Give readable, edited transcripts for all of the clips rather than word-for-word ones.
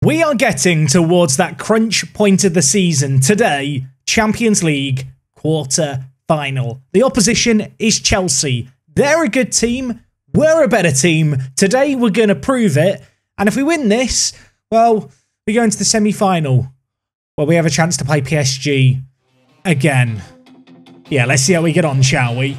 We are getting towards that crunch point of the season. Today, Champions League quarter-final. The opposition is Chelsea. They're a good team. We're a better team. Today, we're going to prove it. And if we win this, well, we go into the semi-final, where we have a chance to play PSG again. Yeah, let's see how we get on, shall we?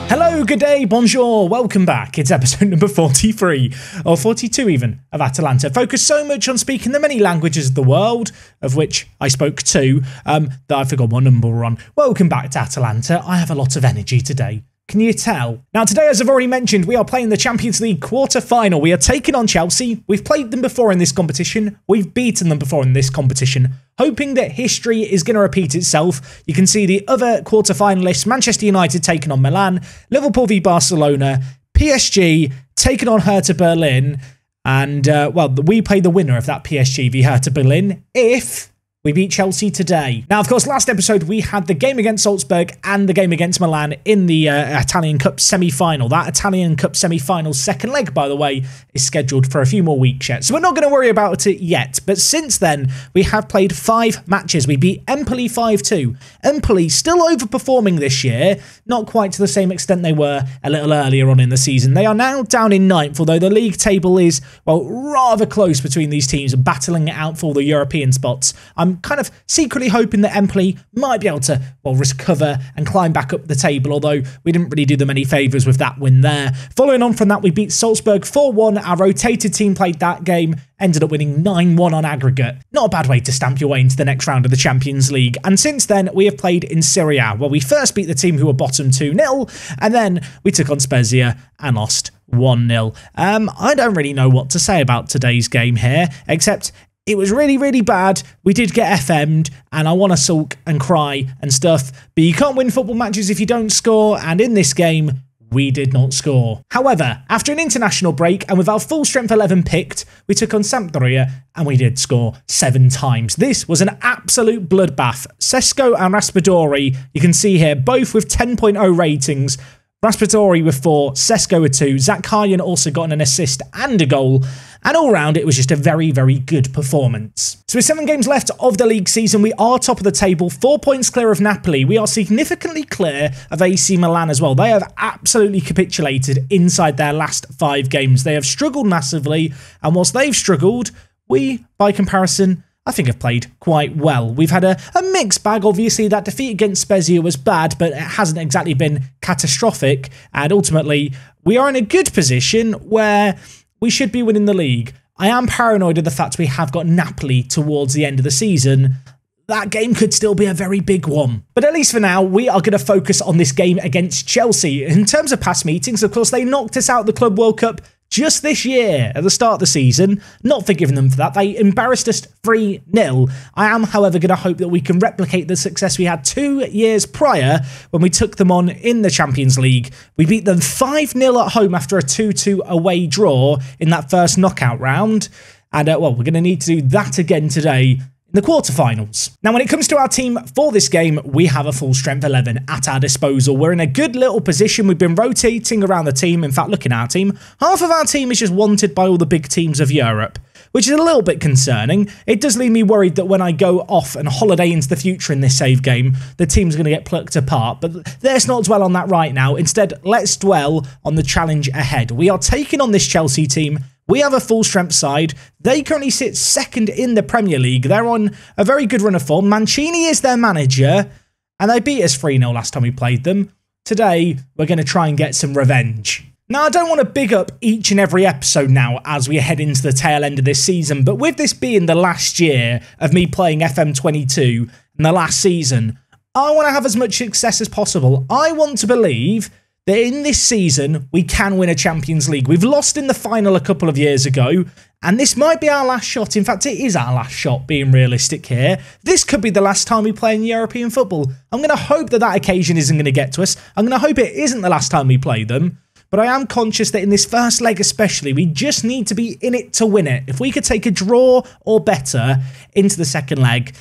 Hello, good day, bonjour, welcome back. It's episode number 43, or 42 even, of Atalanta. Focused so much on speaking the many languages of the world, of which I spoke two, that I forgot what number we're on. Welcome back to Atalanta. I have a lot of energy today. Can you tell? Now today, as I've already mentioned, we are playing the Champions League quarter-final. We are taking on Chelsea. We've played them before in this competition. We've beaten them before in this competition. Hoping that history is going to repeat itself. You can see the other quarter-finalists, Manchester United taking on Milan, Liverpool v Barcelona, PSG taking on Hertha Berlin, and, well, we play the winner of that PSG v Hertha Berlin if we beat Chelsea today. Now, of course, last episode, we had the game against Salzburg and the game against Milan in the Italian Cup semi-final. That Italian Cup semi-final second leg, by the way, is scheduled for a few more weeks yet. So we're not going to worry about it yet. But since then, we have played 5 matches. We beat Empoli 5-2. Empoli still overperforming this year. Not quite to the same extent they were a little earlier on in the season. They are now down in 9th, although the league table is, well, rather close between these teams, battling it out for the European spots. I'm kind of secretly hoping that Empoli might be able to, well, recover and climb back up the table, although we didn't really do them any favours with that win there. Following on from that, we beat Salzburg 4-1. Our rotated team played that game, ended up winning 9-1 on aggregate. Not a bad way to stamp your way into the next round of the Champions League. And since then, we have played in Serie A, where we first beat the team who were bottom 2-0, and then we took on Spezia and lost 1-0. I don't really know what to say about today's game here, except it was really, really bad. We did get FM'd, and I want to sulk and cry and stuff, but you can't win football matches if you don't score, and in this game, we did not score. However, after an international break, and with our full strength 11 picked, we took on Sampdoria, and we did score 7 times. This was an absolute bloodbath. Sesko and Raspadori, you can see here, both with 10.0 ratings. Raspadori with 4, Sesko with 2, Zakharyan also got an assist and a goal, and all round it was just a very, very good performance. So with 7 games left of the league season, we are top of the table, 4 points clear of Napoli. We are significantly clear of AC Milan as well. They have absolutely capitulated inside their last 5 games. They have struggled massively, and whilst they've struggled, we, by comparison, I think have played quite well. We've had a mixed bag. Obviously, that defeat against Spezia was bad, but it hasn't exactly been catastrophic. And ultimately, we are in a good position where we should be winning the league. I am paranoid of the fact we have got Napoli towards the end of the season. That game could still be a very big one. But at least for now, we are going to focus on this game against Chelsea. In terms of past meetings, of course, they knocked us out of the Club World Cup just this year, at the start of the season. Not forgiving them for that. They embarrassed us 3-0. I am, however, going to hope that we can replicate the success we had 2 years prior when we took them on in the Champions League. We beat them 5-0 at home after a 2-2 away draw in that first knockout round. And, well, we're going to need to do that again today in the quarterfinals. Now, when it comes to our team for this game, we have a full strength 11 at our disposal. We're in a good little position. We've been rotating around the team. In fact, look at our team. Half of our team is just wanted by all the big teams of Europe, which is a little bit concerning. It does leave me worried that when I go off and holiday into the future in this save game, the team's going to get plucked apart. But let's not dwell on that right now. Instead, let's dwell on the challenge ahead. We are taking on this Chelsea team. We have a full strength side. They currently sit second in the Premier League. They're on a very good run of form. Mancini is their manager, and they beat us 3-0 last time we played them. Today, we're going to try and get some revenge. Now, I don't want to big up each and every episode now as we head into the tail end of this season, but with this being the last year of me playing FM22 in the last season, I want to have as much success as possible. I want to believe that in this season, we can win a Champions League. We've lost in the final a couple of years ago, and this might be our last shot. In fact, it is our last shot, being realistic here. This could be the last time we play in European football. I'm going to hope that that occasion isn't going to get to us. I'm going to hope it isn't the last time we play them. But I am conscious that in this first leg especially, we just need to be in it to win it. If we could take a draw or better into the second leg,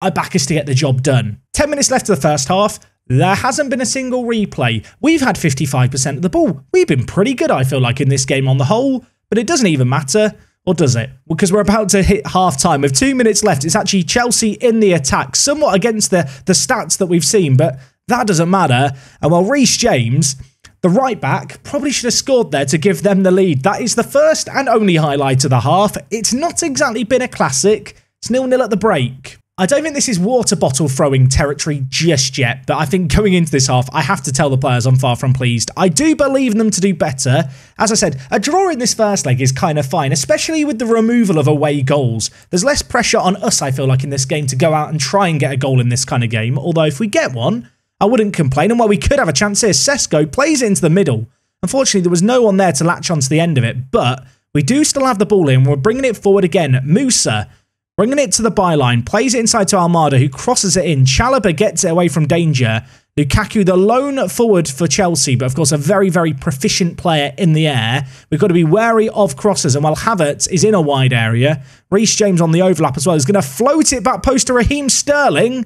I back us to get the job done. 10 minutes left of the first half. There hasn't been a single replay. We've had 55% of the ball. We've been pretty good, I feel like, in this game on the whole, but it doesn't even matter. Or does it? Because we're about to hit half-time. With 2 minutes left, it's actually Chelsea in the attack, somewhat against the stats that we've seen, but that doesn't matter. And while Reece James, the right-back, probably should have scored there to give them the lead. That is the first and only highlight of the half. It's not exactly been a classic. It's 0-0 at the break. I don't think this is water bottle throwing territory just yet, but I think going into this half, I have to tell the players I'm far from pleased. I do believe in them to do better. As I said, a draw in this first leg is kind of fine, especially with the removal of away goals. There's less pressure on us, I feel like, in this game to go out and try and get a goal in this kind of game, although if we get one, I wouldn't complain. And while we could have a chance here, Sesko plays it into the middle. Unfortunately, there was no one there to latch onto the end of it, but we do still have the ball in. We're bringing it forward again. Musa bringing it to the byline, plays it inside to Almada, who crosses it in. Chalobah gets it away from danger. Lukaku, the lone forward for Chelsea, but of course a very, very proficient player in the air. We've got to be wary of crosses, and while Havertz is in a wide area, Reece James on the overlap as well is going to float it back post to Raheem Sterling.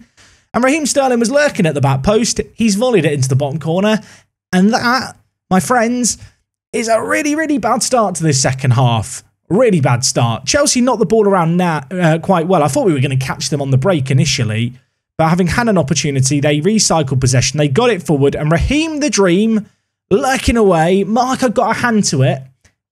And Raheem Sterling was lurking at the back post. He's volleyed it into the bottom corner. And that, my friends, is a really, really bad start to this second half. Really bad start. Chelsea knocked the ball around now quite well. I thought we were going to catch them on the break initially, but having had an opportunity, they recycled possession. They got it forward, and Raheem the Dream lurking away. Marco got a hand to it.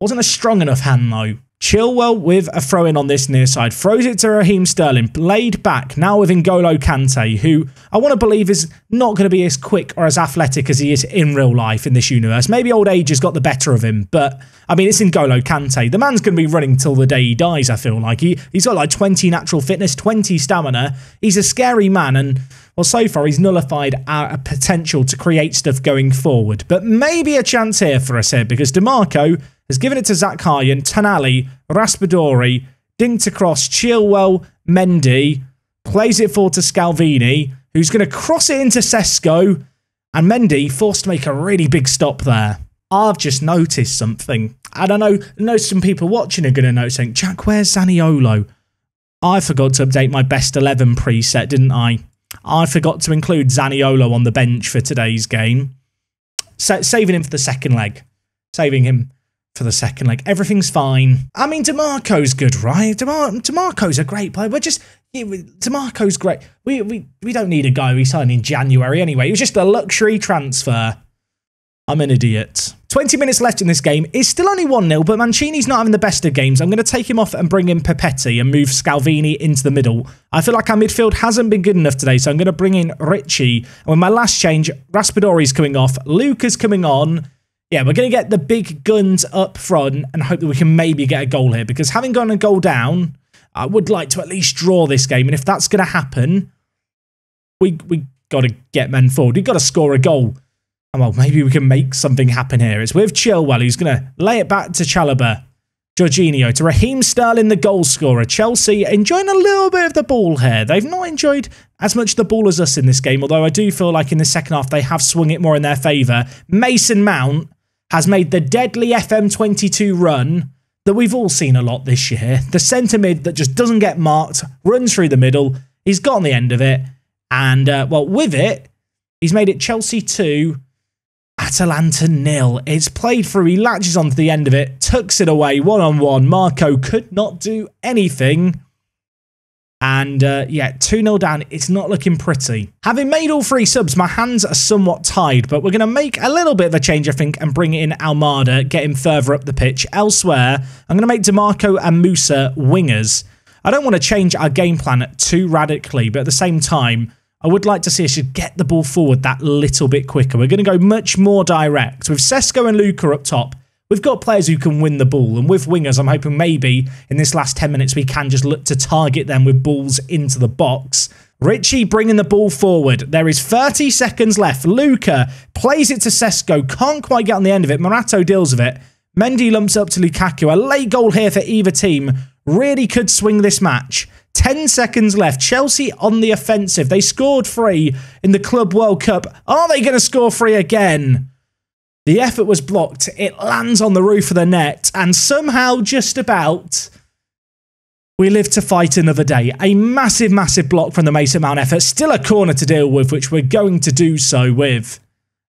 Wasn't a strong enough hand, though. Chilwell with a throw-in on this near side. Throws it to Raheem Sterling. Laid back, now with N'Golo Kante, who I want to believe is not going to be as quick or as athletic as he is in real life in this universe. Maybe old age has got the better of him, but I mean, it's N'Golo Kante. The man's going to be running till the day he dies, I feel like. He's got like 20 natural fitness, 20 stamina. He's a scary man, and well, so far he's nullified our potential to create stuff going forward. But maybe a chance here for us here, because DeMarco has given it to Zakharyan, Tonali, Raspadori, dinked across, Chilwell, Mendy, plays it forward to Scalvini, who's going to cross it into Sesko, and Mendy forced to make a really big stop there. I've just noticed something. I don't know some people watching are going to notice something. Jack, where's Zaniolo? I forgot to update my best 11 preset, didn't I? I forgot to include Zaniolo on the bench for today's game. Saving him for the second leg. Saving him for the second leg. Everything's fine. I mean, DeMarco's good, right? DeMarco's a great player. DeMarco's great. We don't need a guy we signed in January anyway. It was just a luxury transfer. I'm an idiot. 20 minutes left in this game. It's still only 1-0, but Mancini's not having the best of games. I'm going to take him off and bring in Pepetti and move Scalvini into the middle. I feel like our midfield hasn't been good enough today, so I'm going to bring in Richie. And with my last change, Raspadori's coming off. Luca's coming on. Yeah, we're going to get the big guns up front and hope that we can maybe get a goal here, because having gone a goal down, I would like to at least draw this game. And if that's going to happen, we got to get men forward. We've got to score a goal. And well, maybe we can make something happen here. It's with Chilwell, who's going to lay it back to Chalobah. Jorginho to Raheem Sterling, the goal scorer. Chelsea enjoying a little bit of the ball here. They've not enjoyed as much the ball as us in this game, although I do feel like in the second half they have swung it more in their favour. Mason Mount has made the deadly FM22 run that we've all seen a lot this year. The centre mid that just doesn't get marked, runs through the middle. He's got on the end of it. And, well, with it, he's made it Chelsea 2, Atalanta 0. It's played through. He latches onto the end of it, tucks it away, one-on-one. Marco could not do anything. And, yeah, 2-0 down. It's not looking pretty. Having made all 3 subs, my hands are somewhat tied, but we're going to make a little bit of a change, I think, and bring in Almada, get him further up the pitch. Elsewhere, I'm going to make DeMarco and Musa wingers. I don't want to change our game plan too radically, but at the same time, I would like to see us just get the ball forward that little bit quicker. We're going to go much more direct. With Sesko and Luka up top, we've got players who can win the ball. And with wingers, I'm hoping maybe in this last 10 minutes, we can just look to target them with balls into the box. Richie bringing the ball forward. There is 30 seconds left. Luka plays it to Sesko. Can't quite get on the end of it. Morato deals with it. Mendy lumps up to Lukaku. A late goal here for either team. Really could swing this match. 10 seconds left. Chelsea on the offensive. They scored 3 in the Club World Cup. Are they going to score 3 again? The effort was blocked. It lands on the roof of the net. And somehow, just about, We live to fight another day. A massive, massive block from the Mason Mount effort. Still a corner to deal with, which we're going to do so with.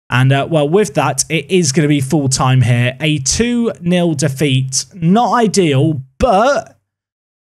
And, well, with that, it is going to be full-time here. A 2-0 defeat. Not ideal, but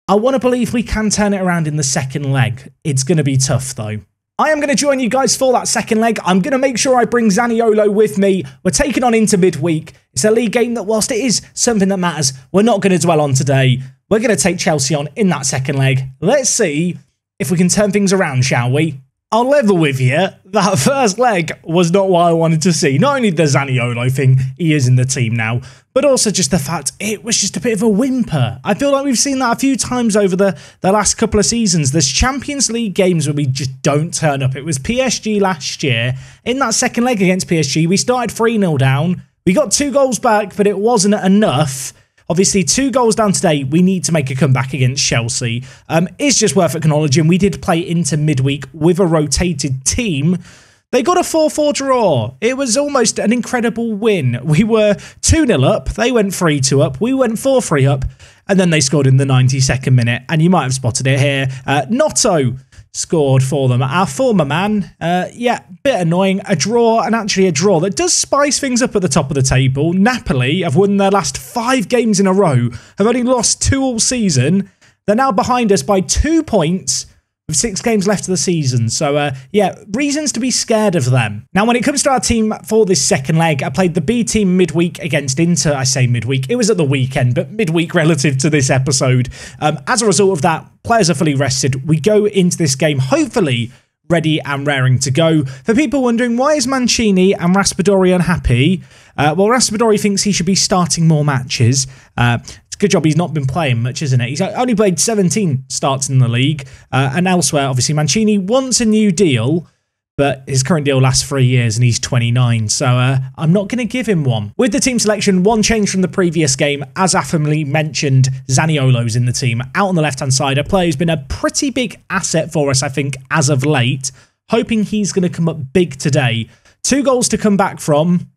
I want to believe we can turn it around in the second leg. It's going to be tough, though. I am going to join you guys for that second leg. I'm going to make sure I bring Zaniolo with me. We're taking on into midweek. It's a league game that, whilst it is something that matters, we're not going to dwell on today. We're going to take Chelsea on in that second leg. Let's see if we can turn things around, shall we? I'll level with you. That first leg was not what I wanted to see. Not only the Zaniolo thing, he is in the team now, but also just the fact it was just a bit of a whimper. I feel like we've seen that a few times over the last couple of seasons. There's Champions League games where we just don't turn up. It was PSG last year. In that second leg against PSG, we started 3-0 down. We got 2 goals back, but it wasn't enough. Obviously, 2 goals down today. We need to make a comeback against Chelsea. It's just worth acknowledging we did play into midweek with a rotated team. They got a 4-4 draw. It was almost an incredible win. We were 2-0 up. They went 3-2 up. We went 4-3 up. And then they scored in the 92nd minute. And you might have spotted it here. Notto scored for them. Our former man, yeah, bit annoying. A draw, and actually a draw that does spice things up at the top of the table. Napoli have won their last 5 games in a row, have only lost 2 all season. They're now behind us by 2 points with 6 games left of the season. So, yeah, reasons to be scared of them. Now, when it comes to our team for this second leg, I played the B team midweek against Inter. I say midweek. It was at the weekend, but midweek relative to this episode. As a result of that, players are fully rested. We go into this game, hopefully, ready and raring to go. For people wondering, why is Mancini and Raspadori unhappy? Well, Raspadori thinks he should be starting more matches. It's a good job he's not been playing much, isn't it? He's only played 17 starts in the league. And elsewhere, obviously, Mancini wants a new deal, but his current deal lasts 3 years and he's 29. So I'm not going to give him one. With the team selection, one change from the previous game. As Affamily mentioned, Zaniolo's in the team. Out on the left-hand side, a player who's been a pretty big asset for us, I think, as of late. Hoping he's going to come up big today. 2 goals to come back from.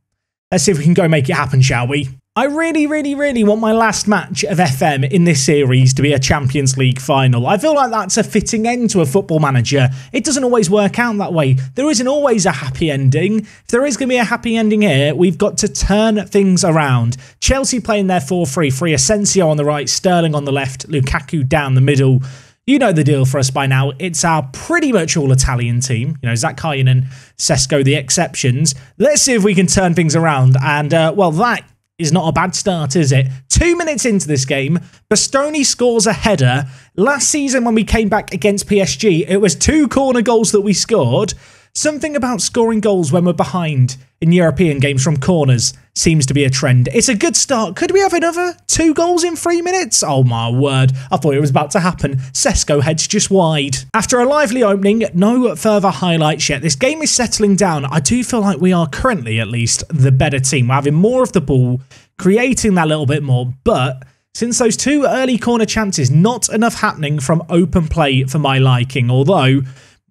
Let's see if we can go make it happen, shall we? I really, really, really want my last match of FM in this series to be a Champions League final. I feel like that's a fitting end to a Football Manager. It doesn't always work out that way. There isn't always a happy ending. If there is going to be a happy ending here, we've got to turn things around. Chelsea playing their 4-3-3, Asensio on the right, Sterling on the left, Lukaku down the middle. You know the deal for us by now. It's our pretty much all Italian team. You know, Zakhayan and Sesko, the exceptions. Let's see if we can turn things around. And, well, that is not a bad start, is it? 2 minutes into this game, Bastoni scores a header. Last season when we came back against PSG, it was 2 corner goals that we scored. Something about scoring goals when we're behind in European games from corners seems to be a trend. It's a good start. Could we have another 2 goals in 3 minutes? Oh my word. I thought it was about to happen. Sesko heads just wide. After a lively opening, no further highlights yet. This game is settling down. I do feel like we are currently, at least, the better team. We're having more of the ball, creating that little bit more, but since those 2 early corner chances, not enough happening from open play for my liking, although,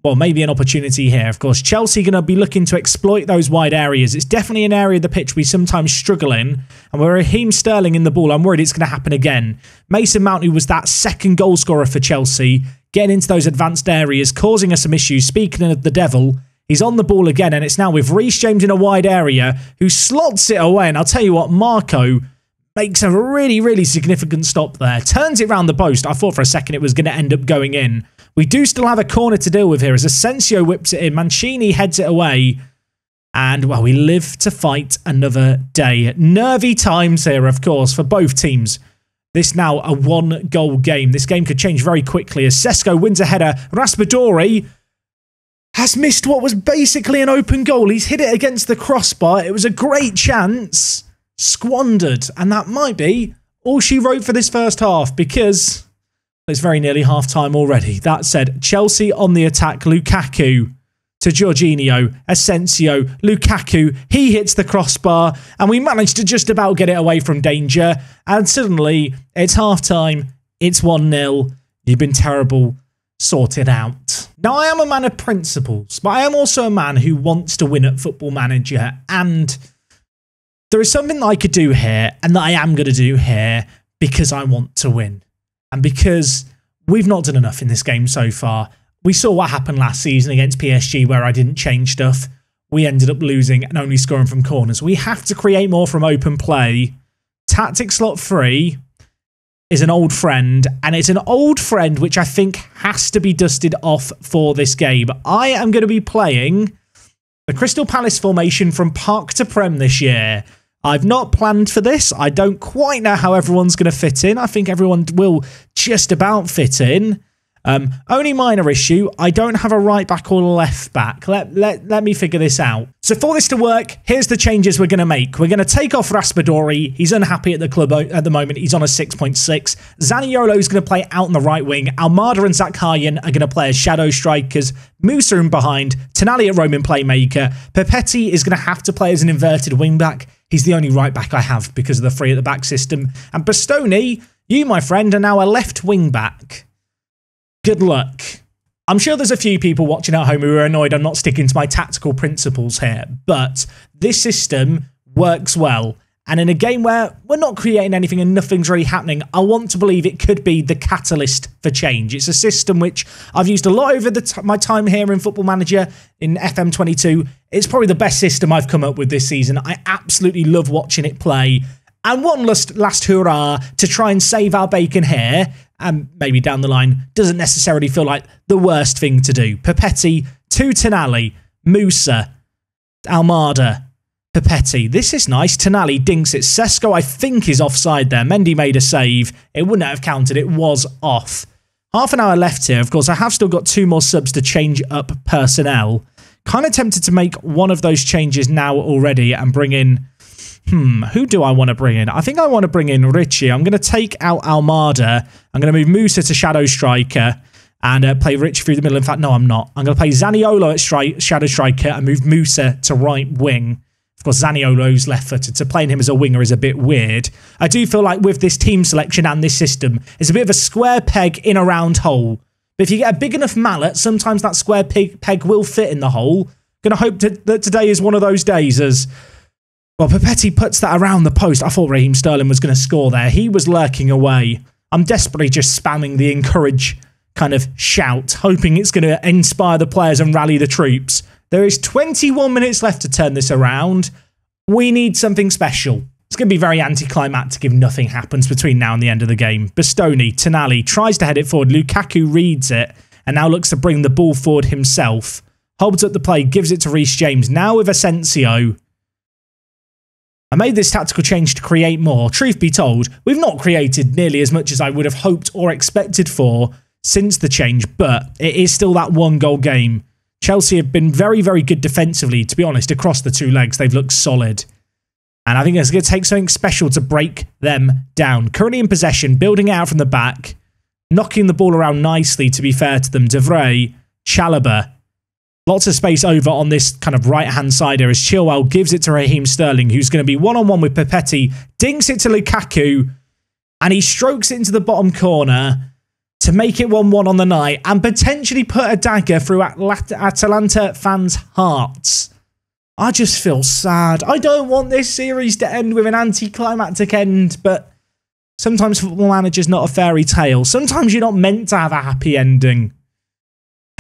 well, maybe an opportunity here. Of course, Chelsea going to be looking to exploit those wide areas. It's definitely an area of the pitch we sometimes struggle in. And with Raheem Sterling in the ball, I'm worried it's going to happen again. Mason Mount, who was that second goal scorer for Chelsea, getting into those advanced areas, causing us some issues. Speaking of the devil, he's on the ball again, and it's now with Reece James in a wide area, who slots it away. And I'll tell you what, Marco makes a really, really significant stop there. Turns it round the post. I thought for a second it was going to end up going in. We do still have a corner to deal with here as Asensio whips it in. Mancini heads it away. And, well, we live to fight another day. Nervy times here, of course, for both teams. This now a 1-goal game. This game could change very quickly as Sesko wins a header. Raspadori has missed what was basically an open goal. He's hit it against the crossbar. It was a great chance. Squandered. And that might be all she wrote for this first half, because it's very nearly half-time already. That said, Chelsea on the attack. Lukaku to Jorginho. Asensio. Lukaku. He hits the crossbar. And we managed to just about get it away from danger. And suddenly, it's half-time. It's 1-0. You've been terrible. Sort it out. Now, I am a man of principles, but I am also a man who wants to win at Football Manager. And there is something that I could do here, and that I am going to do here, because I want to win. And because we've not done enough in this game so far. We saw what happened last season against PSG where I didn't change stuff. We ended up losing and only scoring from corners. We have to create more from open play. Tactic slot 3 is an old friend, and it's an old friend which I think has to be dusted off for this game. I am going to be playing the Crystal Palace formation from Parc to Prem this year. I've not planned for this. I don't quite know how everyone's going to fit in. I think everyone will just about fit in. Only minor issue, I don't have a right back or left back. Let me figure this out. So for this to work, here's the changes we're going to make. We're going to take off Raspadori. He's unhappy at the club at the moment. He's on a 6.6. Zaniolo is going to play out on the right wing. Almada and Zakharyan are going to play as shadow strikers. Musa in behind. Tonali at Roman playmaker. Pepetti is going to have to play as an inverted wing back. He's the only right back I have because of the 3 at the back system. And Bastoni, you, my friend, are now a left wing back. Good luck. I'm sure there's a few people watching at home who are annoyed I'm not sticking to my tactical principles here, but this system works well. And in a game where we're not creating anything and nothing's really happening, I want to believe it could be the catalyst for change. It's a system which I've used a lot over my time here in Football Manager in FM22. It's probably the best system I've come up with this season. I absolutely love watching it play. And one last hurrah to try and save our bacon here, and maybe down the line, doesn't necessarily feel like the worst thing to do. Pepetti, to Tonali, Musa, Almada, Pepetti. This is nice. Tonali dinks it. Sesko, I think, is offside there. Mendy made a save. It wouldn't have counted. It was off. Half an hour left here. Of course, I have still got 2 more subs to change up personnel. Kind of tempted to make one of those changes now already and bring in... who do I want to bring in? I think I want to bring in Richie. I'm going to take out Almada. I'm going to move Musa to shadow striker and play Richie through the middle. In fact, no, I'm not. I'm going to play Zaniolo at shadow striker and move Musa to right wing. Of course, Zaniolo's left-footed, so playing him as a winger is a bit weird. I do feel like with this team selection and this system, it's a bit of a square peg in a round hole. But if you get a big enough mallet, sometimes that square peg will fit in the hole. Going to hope that today is one of those days as... Well, Pepetti puts that around the post. I thought Raheem Sterling was going to score there. He was lurking away. I'm desperately just spamming the encourage kind of shout, hoping it's going to inspire the players and rally the troops. There is 21 minutes left to turn this around. We need something special. It's going to be very anticlimactic if nothing happens between now and the end of the game. Bastoni, Tonali, tries to head it forward. Lukaku reads it and now looks to bring the ball forward himself. Holds up the play, gives it to Reece James. Now with Asensio. I made this tactical change to create more. Truth be told, we've not created nearly as much as I would have hoped or expected for since the change, but it is still that 1-goal game. Chelsea have been very, very good defensively, to be honest, across the 2 legs. They've looked solid. And I think it's going to take something special to break them down. Currently in possession, building out from the back, knocking the ball around nicely, to be fair to them. De Vrij, Chalobah. Lots of space over on this kind of right-hand side here as Chilwell gives it to Raheem Sterling, who's going to be one-on-one with Pepetti, dinks it to Lukaku, and he strokes it into the bottom corner to make it 1-1 on the night and potentially put a dagger through Atalanta fans' hearts. I just feel sad. I don't want this series to end with an anticlimactic end, but sometimes Football Manager's not a fairy tale. Sometimes you're not meant to have a happy ending.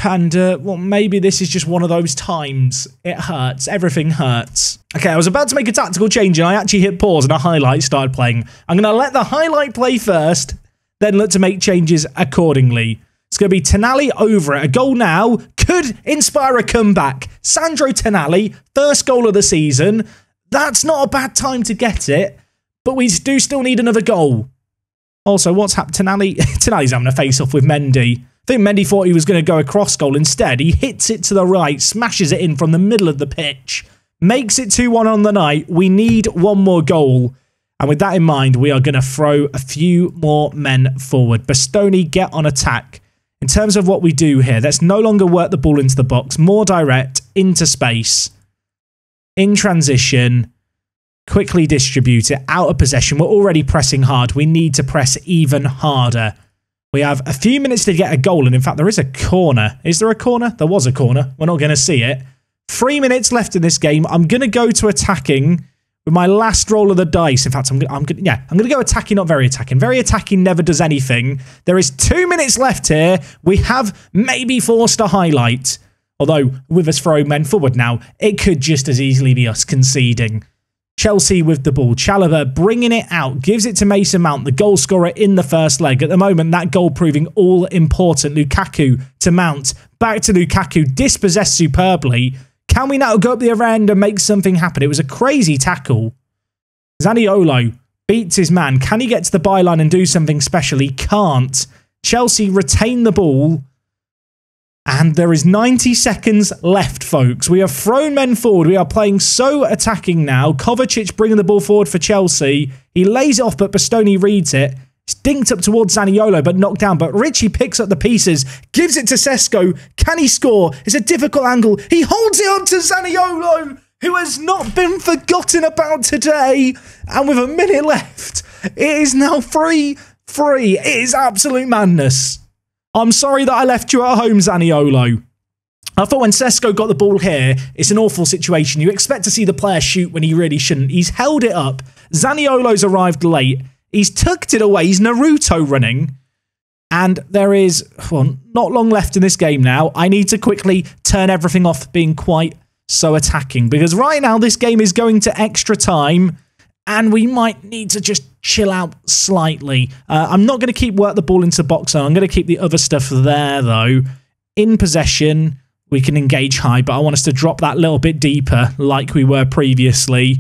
And, well, maybe this is just one of those times. It hurts. Everything hurts. Okay, I was about to make a tactical change and I actually hit pause and a highlight started playing. I'm going to let the highlight play first, then look to make changes accordingly. It's going to be Tonali over it. A goal now could inspire a comeback. Sandro Tonali, first goal of the season. That's not a bad time to get it, but we do still need another goal. Also, what's happened? Tonali's having a face-off with Mendy. I think Mendy thought he was going to go across goal. Instead, he hits it to the right, smashes it in from the middle of the pitch, makes it 2-1 on the night. We need one more goal. And with that in mind, we are going to throw a few more men forward. Bastoni, get on attack. In terms of what we do here, let's no longer work the ball into the box. More direct, into space, in transition, quickly distribute it, out of possession. We're already pressing hard. We need to press even harder. We have a few minutes to get a goal, and in fact, there is a corner. Is there a corner? There was a corner. We're not going to see it. 3 minutes left in this game. I'm going to go to attacking with my last roll of the dice. In fact, I'm gonna go attacking, not very attacking. Very attacking never does anything. There is 2 minutes left here. We have maybe forced a highlight. Although, with us throwing men forward now, it could just as easily be us conceding. Chelsea with the ball. Chalobah bringing it out. Gives it to Mason Mount, the goal scorer in the first leg. At the moment, that goal proving all important. Lukaku to Mount. Back to Lukaku. Dispossessed superbly. Can we now go up the other end and make something happen? It was a crazy tackle. Zaniolo beats his man. Can he get to the byline and do something special? He can't. Chelsea retain the ball. And there is 90 seconds left, folks. We have thrown men forward. We are playing so attacking now. Kovacic bringing the ball forward for Chelsea. He lays it off, but Bastoni reads it. It's dinked up towards Zaniolo, but knocked down. But Richie picks up the pieces, gives it to Sesko. Can he score? It's a difficult angle. He holds it up to Zaniolo, who has not been forgotten about today. And with a minute left, it is now 3-3. It is absolute madness. I'm sorry that I left you at home, Zaniolo. I thought when Sesko got the ball here, it's an awful situation. You expect to see the player shoot when he really shouldn't. He's held it up. Zaniolo's arrived late. He's tucked it away. He's Naruto running. And there is, well, not long left in this game now. I need to quickly turn everything off being quite so attacking. Because right now, this game is going to extra time. And we might need to just chill out slightly. I'm not going to keep work the ball into the box zone. I'm going to keep the other stuff there, though. In possession, we can engage high. But I want us to drop that little bit deeper like we were previously.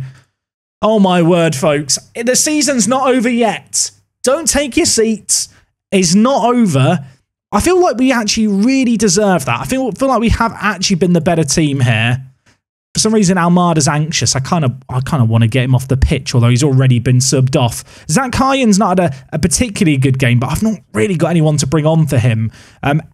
Oh my word, folks. The season's not over yet. Don't take your seats. It's not over. I feel like we actually really deserve that. I feel like we have actually been the better team here. For some reason, Almada's anxious. I kind of want to get him off the pitch, although he's already been subbed off. Zach Kayan's not had a particularly good game, but I've not really got anyone to bring on for him.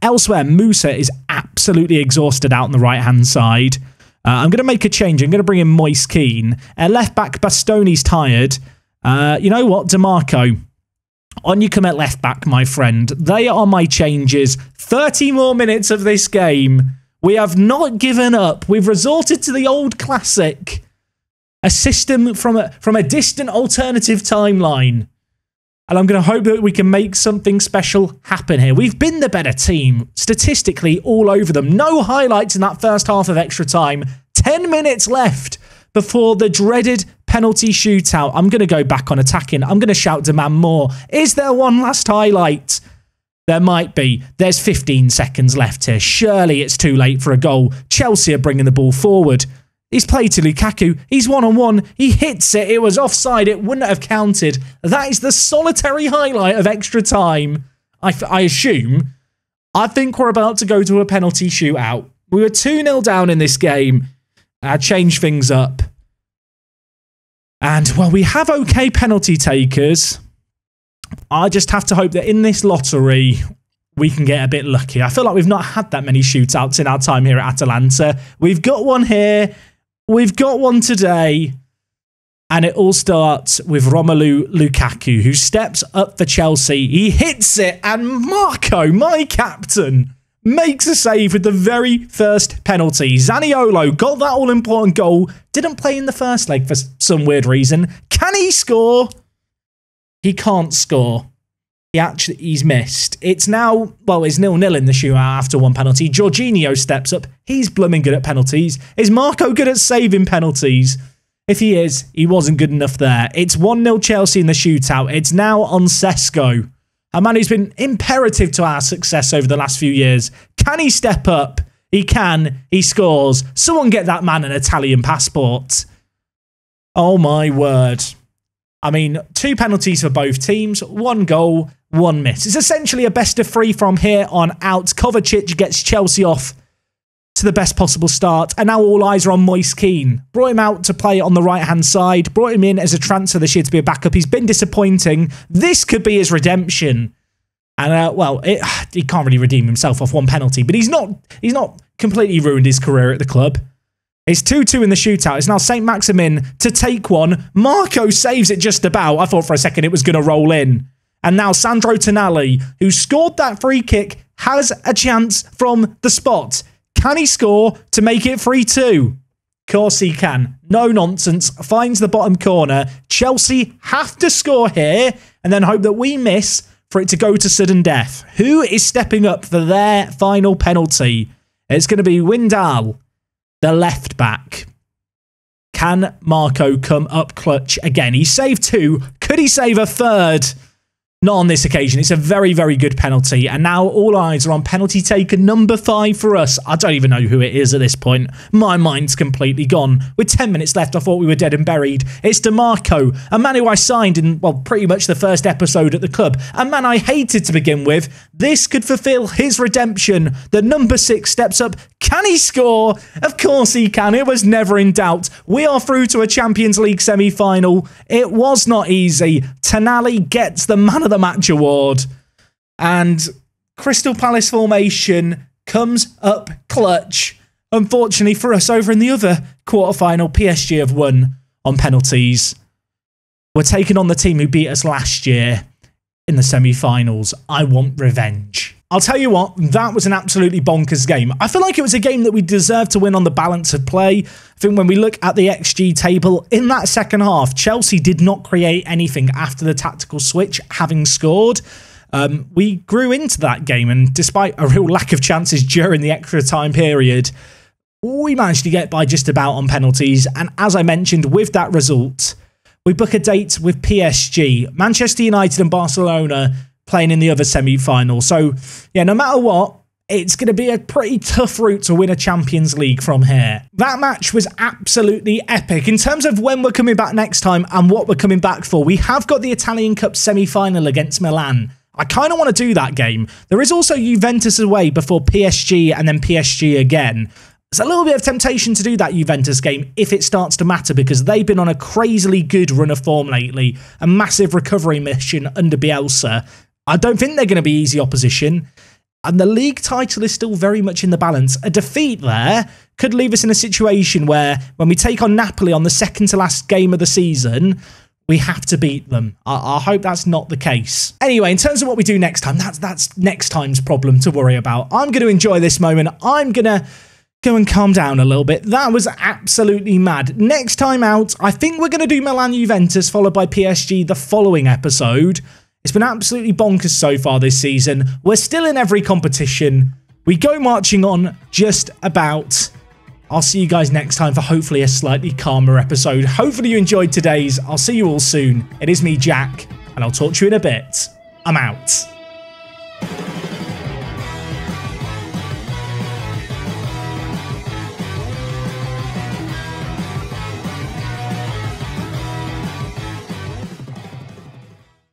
Elsewhere, Musa is absolutely exhausted out on the right-hand side. I'm going to make a change. I'm going to bring in Moise Kean. Left back, Bastoni's tired. You know what? DeMarco. On you come at left back, my friend. They are my changes. 30 more minutes of this game. We have not given up. We've resorted to the old classic. A system from a distant alternative timeline. And I'm going to hope that we can make something special happen here. We've been the better team, statistically, all over them. No highlights in that first half of extra time. 10 minutes left before the dreaded penalty shootout. I'm going to go back on attacking. I'm going to shout demand more. Is there one last highlight? There might be. There's 15 seconds left here. Surely it's too late for a goal. Chelsea are bringing the ball forward. He's played to Lukaku. He's one-on-one. He hits it. It was offside. It wouldn't have counted. That is the solitary highlight of extra time. I assume. I think we're about to go to a penalty shootout. We were 2-0 down in this game. I changed things up. And, well, we have okay penalty takers. I just have to hope that in this lottery, we can get a bit lucky. I feel like we've not had that many shootouts in our time here at Atalanta. We've got one here. We've got one today. And it all starts with Romelu Lukaku, who steps up for Chelsea. He hits it, and Marco, my captain, makes a save with the very first penalty. Zaniolo got that all-important goal. Didn't play in the first leg for some weird reason. Can he score? He can't score. He's missed. It's now, well, it's 0-0 in the shootout after one penalty. Jorginho steps up. He's blooming good at penalties. Is Marco good at saving penalties? If he is, he wasn't good enough there. It's 1-0 Chelsea in the shootout. It's now on Sesko, a man who's been imperative to our success over the last few years. Can he step up? He can. He scores. Someone get that man an Italian passport. Oh my word. I mean, 2 penalties for both teams, 1 goal, 1 miss. It's essentially a best of 3 from here on out. Kovacic gets Chelsea off to the best possible start, and now all eyes are on Moise Kean. Brought him out to play on the right-hand side, brought him in as a transfer this year to be a backup. He's been disappointing. This could be his redemption. And, well, he can't really redeem himself off 1 penalty, but he's not completely ruined his career at the club. It's 2-2 in the shootout. It's now St. Maximin to take one. Marco saves it just about. I thought for a second it was going to roll in. And now Sandro Tonali, who scored that free kick, has a chance from the spot. Can he score to make it 3-2? Of course he can. No nonsense. Finds the bottom corner. Chelsea have to score here and then hope that we miss for it to go to sudden death. Who is stepping up for their final penalty? It's going to be Windal, the left back. Can Marco come up clutch again? He saved 2. Could he save a 3rd? Not on this occasion. It's a very, very good penalty. And now all eyes are on penalty taker number 5 for us. I don't even know who it is at this point. My mind's completely gone. With 10 minutes left, I thought we were dead and buried. It's DiMarco, a man who I signed in, well, pretty much the first episode at the club. A man I hated to begin with. This could fulfill his redemption. The number 6 steps up. Can he score? Of course he can. It was never in doubt. We are through to a Champions League semi-final. It was not easy. Tonali gets the Man of the Match award. And Crystal Palace formation comes up clutch. Unfortunately for us, over in the other quarterfinal, PSG have won on penalties. We're taking on the team who beat us last year in the semi-finals. I want revenge. I'll tell you what, that was an absolutely bonkers game. I feel like it was a game that we deserved to win on the balance of play. I think when we look at the XG table, in that second half, Chelsea did not create anything after the tactical switch, having scored. We grew into that game, and despite a real lack of chances during the extra time period, we managed to get by just about on penalties. And as I mentioned, with that result, we book a date with PSG, Manchester United and Barcelona playing in the other semi-final. So, yeah, no matter what, it's going to be a pretty tough route to win a Champions League from here. That match was absolutely epic. In terms of when we're coming back next time and what we're coming back for, we have got the Italian Cup semi-final against Milan. I kind of want to do that game. There is also Juventus away before PSG and then PSG again. There's a little bit of temptation to do that Juventus game if it starts to matter, because they've been on a crazily good run of form lately. A massive recovery mission under Bielsa. I don't think they're going to be easy opposition. And the league title is still very much in the balance. A defeat there could leave us in a situation where when we take on Napoli on the second to last game of the season, we have to beat them. I hope that's not the case. Anyway, in terms of what we do next time, that's next time's problem to worry about. I'm going to enjoy this moment. I'm going to go and calm down a little bit. That was absolutely mad. Next time out, I think we're going to do Milan Juventus followed by PSG the following episode. It's been absolutely bonkers so far this season. We're still in every competition. We go marching on just about. I'll see you guys next time for hopefully a slightly calmer episode. Hopefully you enjoyed today's. I'll see you all soon. It is me, Jack, and I'll talk to you in a bit. I'm out.